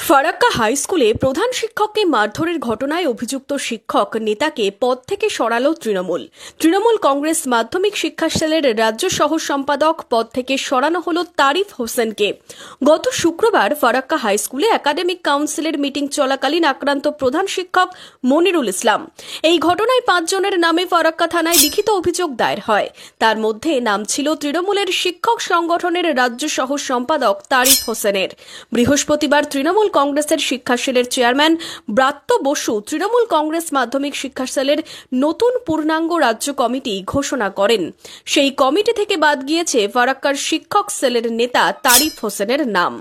Farakka high স্কুলে প্রধান শিক্ষককে মারধরের ঘটনায় অভিযুক্ত শিক্ষক নেতাকে পদ থেকে সরালো তৃণমূল কংগ্রেস মাধ্যমিক শিক্ষা সেলের রাজ্য সহ সম্পাদক পদ থেকে সরানো হলো তারিফ হোসেনকে। গত শুক্রবার ফারাক্কা হাই স্কুলে একাডেমিক কাউন্সিলের মিটিং চলাকালীন আক্রান্ত প্রধান শিক্ষক মনিরুল ইসলাম। এই ঘটনায় 5 জনের নামে ফারাক্কা থানায় লিখিত অভিযোগ দায়ের হয়। তার মধ্যে নাম ছিল তৃণমূলের শিক্ষক সংগঠনের রাজ্য সহ সম্পাদক তারিফ হোসেনের। বৃহস্পতিবার তৃণমূল কংগ্রেসের শিক্ষা সেলের চেয়ারম্যান ব্রাত্য বসু তৃণমূল কংগ্রেস মাধ্যমিক শিক্ষা সেলের নতুন পূর্ণাঙ্গ রাজ্য কমিটি ঘোষণা করেন। সেই কমিটি থেকে বাদ গিয়েছে ফারাক্কার শিক্ষক সেলের নেতা তারিফ হোসেনের নাম।